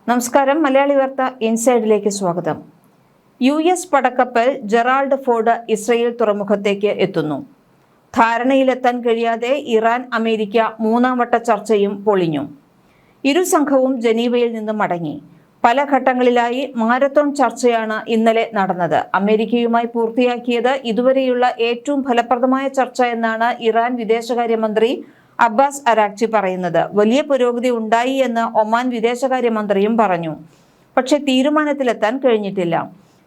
നമസ്കാരം. മലയാളി വാർത്ത ഇൻസൈഡിലേക്ക് സ്വാഗതം. US പടക്കപ്പൽ ജെറാൾഡ് ഫോർഡ് ഇസ്രയേൽ തുറമുഖത്തേക്ക് എത്തുന്നു. ധാരണയിലെത്താൻ കഴിയാതെ ഇറാൻ അമേരിക്ക മൂന്നാം വട്ട ചർച്ചയും പൊളിഞ്ഞു. ഇരു സംഘവും ജനീവയിൽ നിന്ന് മടങ്ങി. പല ഘട്ടങ്ങളിലായി മാരത്തോൺ ചർച്ചയാണ് ഇന്നലെ നടന്നത്. അമേരിക്കയുമായി പൂർത്തിയാക്കിയത് ഇതുവരെയുള്ള ഏറ്റവും ഫലപ്രദമായ ചർച്ച എന്നാണ് ഇറാൻ വിദേശകാര്യമന്ത്രി അബ്ബാസ് അരാക്ചി പറയുന്നത്. വലിയ പുരോഗതി ഉണ്ടായി എന്ന് ഒമാൻ വിദേശകാര്യമന്ത്രിയും പറഞ്ഞു. പക്ഷേ തീരുമാനത്തിലെത്താൻ കഴിഞ്ഞിട്ടില്ല.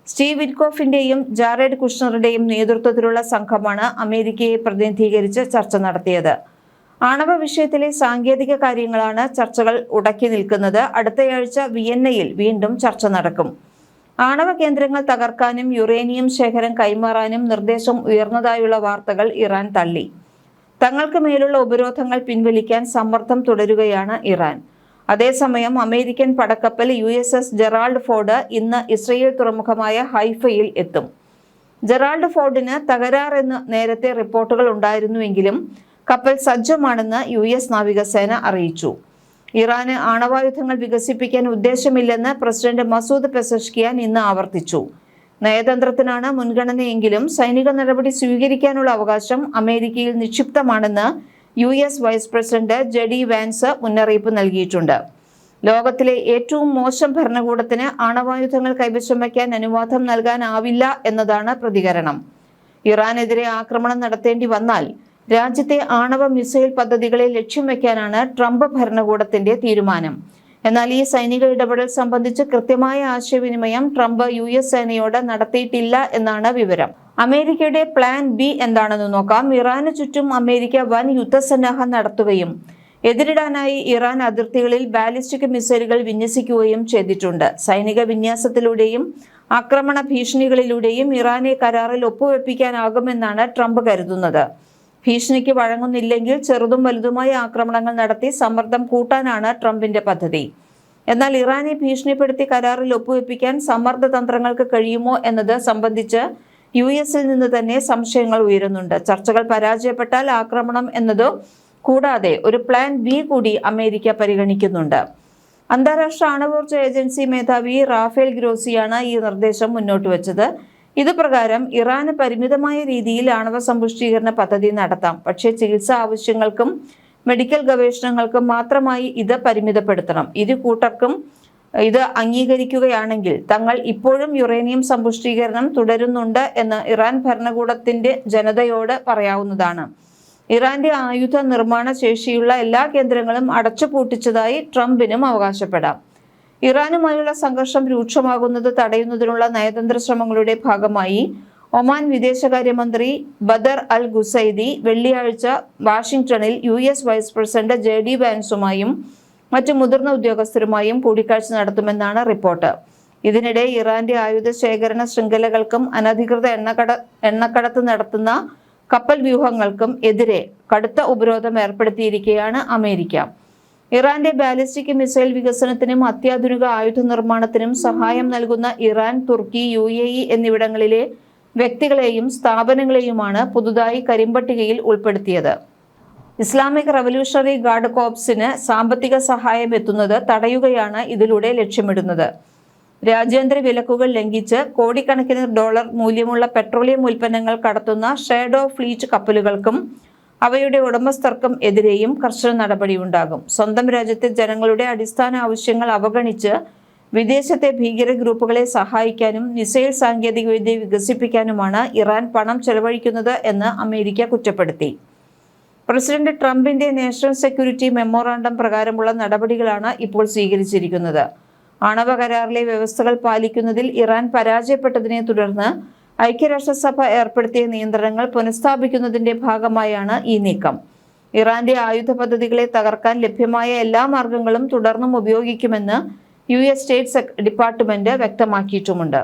സ്റ്റീവ് വിറ്റ്കോഫിന്റെയും ജാറേഡ് കുഷ്ണറുടെയും നേതൃത്വത്തിലുള്ള സംഘമാണ് അമേരിക്കയെ പ്രതിനിധീകരിച്ച് ചർച്ച നടത്തിയത്. ആണവ വിഷയത്തിലെ സാങ്കേതിക കാര്യങ്ങളാണ് ചർച്ചകൾ ഉടക്കി നിൽക്കുന്നത്. അടുത്തയാഴ്ച വിയന്നയിൽ വീണ്ടും ചർച്ച നടക്കും. ആണവ കേന്ദ്രങ്ങൾ തകർക്കാനും യുറേനിയം ശേഖരം കൈമാറാനും നിർദ്ദേശം ഉയർന്നതായുള്ള വാർത്തകൾ ഇറാൻ തള്ളി. തങ്ങൾക്ക് മേലുള്ള ഉപരോധങ്ങൾ പിൻവലിക്കാൻ സമ്മർദ്ദം തുടരുകയാണ് ഇറാൻ. അതേസമയം അമേരിക്കൻ പടക്കപ്പൽ USS ജെറാൾഡ് ഫോർഡ് ഇന്ന് ഇസ്രയേൽ തുറമുഖമായ ഹൈഫയിൽ എത്തും. ജെറാൾഡ് ഫോർഡിന് തകരാറെന്ന് നേരത്തെ റിപ്പോർട്ടുകൾ ഉണ്ടായിരുന്നുവെങ്കിലും കപ്പൽ സജ്ജമാണെന്ന് US നാവികസേന അറിയിച്ചു. ഇറാന് ആണവായുധങ്ങൾ വികസിപ്പിക്കാൻ ഉദ്ദേശമില്ലെന്ന് പ്രസിഡന്റ് മസൂദ് പെസഷ്കിയാൻ ഇന്ന് ആവർത്തിച്ചു. നയതന്ത്രത്തിനാണ് മുൻഗണനയെങ്കിലും സൈനിക നടപടി സ്വീകരിക്കാനുള്ള അവകാശം അമേരിക്കയിൽ നിക്ഷിപ്തമാണെന്ന് US vice president JD Vance മുന്നറിയിപ്പ് നൽകിയിട്ടുണ്ട്. ലോകത്തിലെ ഏറ്റവും മോശം ഭരണകൂടത്തിന് ആണവായുധങ്ങൾ കൈവശം വയ്ക്കാൻ അനുവാദം നൽകാനാവില്ല എന്നതാണ് പ്രതികരണം. ഇറാനെതിരെ ആക്രമണം നടത്തേണ്ടി വന്നാൽ രാജ്യത്തെ ആണവ മിസൈൽ പദ്ധതികളെ ലക്ഷ്യം വയ്ക്കാനാണ് ട്രംപ് ഭരണകൂടത്തിന്റെ തീരുമാനം. എന്നാൽ ഈ സൈനിക ഇടപെടൽ സംബന്ധിച്ച് കൃത്യമായ ആശയവിനിമയം ട്രംപ് US സേനയോട് നടത്തിയിട്ടില്ല എന്നാണ് വിവരം. അമേരിക്കയുടെ പ്ലാൻ B എന്താണെന്ന് നോക്കാം. ഇറാന് ചുറ്റും അമേരിക്ക വൻ യുദ്ധസന്നാഹം നടത്തുകയും എതിരിടാനായി ഇറാൻ അതിർത്തികളിൽ ബാലിസ്റ്റിക് മിസൈലുകൾ വിന്യസിക്കുകയും ചെയ്തിട്ടുണ്ട്. സൈനിക വിന്യാസത്തിലൂടെയും ആക്രമണ ഭീഷണികളിലൂടെയും ഇറാനെ കരാറിൽ ഒപ്പുവെപ്പിക്കാനാകുമെന്നാണ് ട്രംപ് കരുതുന്നത്. ഭീഷണിക്ക് വഴങ്ങുന്നില്ലെങ്കിൽ ചെറുതും വലുതുമായ ആക്രമണങ്ങൾ നടത്തി സമ്മർദ്ദം കൂട്ടാനാണ് ട്രംപിന്റെ പദ്ധതി. എന്നാൽ ഇറാനെ ഭീഷണിപ്പെടുത്തി കരാറിൽ ഒപ്പുവെപ്പിക്കാൻ സമ്മർദ്ദ തന്ത്രങ്ങൾക്ക് കഴിയുമോ എന്നത് സംബന്ധിച്ച് US-ൽ നിന്ന് തന്നെ സംശയങ്ങൾ ഉയരുന്നുണ്ട്. ചർച്ചകൾ പരാജയപ്പെട്ടാൽ ആക്രമണം എന്നതോ കൂടാതെ ഒരു പ്ലാൻ B കൂടി അമേരിക്ക പരിഗണിക്കുന്നുണ്ട്. അന്താരാഷ്ട്ര ആണവോർജ ഏജൻസി മേധാവി റാഫേൽ ഗ്രോസിയാണ് ഈ നിർദ്ദേശം മുന്നോട്ട് വെച്ചത്. ഇതുപ്രകാരം ഇറാന് പരിമിതമായ രീതിയിൽ ആണവ സമ്പുഷ്ടീകരണ പദ്ധതി നടത്താം. പക്ഷേ ചികിത്സാ ആവശ്യങ്ങൾക്കും മെഡിക്കൽ ഗവേഷണങ്ങൾക്കും മാത്രമായി ഇത് പരിമിതപ്പെടുത്തണം. ഇരു കൂട്ടർക്കും ഇത് അംഗീകരിക്കുകയാണെങ്കിൽ തങ്ങൾ ഇപ്പോഴും യുറേനിയം സമ്പുഷ്ടീകരണം തുടരുന്നുണ്ട് എന്ന് ഇറാൻ ഭരണകൂടത്തിന്റെ ജനതയോട് പറയാവുന്നതാണ്. ഇറാന്റെ ആയുധ നിർമ്മാണ ശേഷിയുള്ള എല്ലാ കേന്ദ്രങ്ങളും അടച്ചുപൂട്ടിച്ചതായി ട്രംപിനും അവകാശപ്പെടാം. ഇറാനുമായുള്ള സംഘർഷം രൂക്ഷമാകുന്നത് തടയുന്നതിനുള്ള നയതന്ത്ര ശ്രമങ്ങളുടെ ഭാഗമായി ഒമാൻ വിദേശകാര്യമന്ത്രി ബദർ അൽ ഗുസൈദി വെള്ളിയാഴ്ച വാഷിംഗ്ടണിൽ US വൈസ് പ്രസിഡന്റ് JD വാൻസുമായും മറ്റു മുതിർന്ന ഉദ്യോഗസ്ഥരുമായും കൂടിക്കാഴ്ച നടത്തുമെന്നാണ് റിപ്പോർട്ട്. ഇതിനിടെ ഇറാന്റെ ആയുധ ശേഖരണ ശൃംഖലകൾക്കും അനധികൃത എണ്ണക്കടത്ത് നടത്തുന്ന കപ്പൽ വ്യൂഹങ്ങൾക്കും എതിരെ കടുത്ത ഉപരോധം ഏർപ്പെടുത്തിയിരിക്കുകയാണ് അമേരിക്ക. ഇറാന്റെ ബാലിസ്റ്റിക് മിസൈൽ വികസനത്തിനും അത്യാധുനിക ആയുധ നിർമ്മാണത്തിനും സഹായം നൽകുന്ന ഇറാൻ, തുർക്കി, UAE എന്നിവിടങ്ങളിലെ വ്യക്തികളെയും സ്ഥാപനങ്ങളെയുമാണ് പുതുതായി കരിമ്പട്ടികയിൽ ഉൾപ്പെടുത്തിയത്. ഇസ്ലാമിക് റവല്യൂഷണറി ഗാർഡ് കോർപ്സിന് സാമ്പത്തിക സഹായം എത്തുന്നത് തടയുകയാണ് ഇതിലൂടെ ലക്ഷ്യമിടുന്നത്. രാജ്യാന്തര വിലക്കുകൾ ലംഘിച്ച് കോടിക്കണക്കിന് ഡോളർ മൂല്യമുള്ള പെട്രോളിയം ഉൽപ്പന്നങ്ങൾ കടത്തുന്ന ഷേഡോ ഫ്ലീറ്റ് കപ്പലുകൾക്കും അവയുടെ ഉടമസ്ഥർക്കും എതിരെയും കർശന നടപടിയുണ്ടാകും. സ്വന്തം രാജ്യത്തെ ജനങ്ങളുടെ അടിസ്ഥാന ആവശ്യങ്ങൾ അവഗണിച്ച് വിദേശത്തെ ഭീകര ഗ്രൂപ്പുകളെ സഹായിക്കാനും മിസൈൽ സാങ്കേതികവിദ്യ വികസിപ്പിക്കാനുമാണ് ഇറാൻ പണം ചെലവഴിക്കുന്നത് എന്ന് അമേരിക്ക കുറ്റപ്പെടുത്തി. പ്രസിഡന്റ് ട്രംപിന്റെ നാഷണൽ സെക്യൂരിറ്റി മെമ്മോറാണ്ടം പ്രകാരമുള്ള നടപടികളാണ് ഇപ്പോൾ സ്വീകരിച്ചിരിക്കുന്നത്. ആണവ കരാറിലെ വ്യവസ്ഥകൾ പാലിക്കുന്നതിൽ ഇറാൻ പരാജയപ്പെട്ടതിനെ തുടർന്ന് ഐക്യരാഷ്ട്രസഭ ഏർപ്പെടുത്തിയ നിയന്ത്രണങ്ങൾ പുനഃസ്ഥാപിക്കുന്നതിന്റെ ഭാഗമായാണ് ഈ നീക്കം. ഇറാന്റെ ആയുധ പദ്ധതികളെ തകർക്കാൻ ലഭ്യമായ എല്ലാ മാർഗങ്ങളും തുടർന്നും ഉപയോഗിക്കുമെന്ന് US സ്റ്റേറ്റ് ഡിപ്പാർട്ട്മെന്റ് വ്യക്തമാക്കിയിട്ടുമുണ്ട്.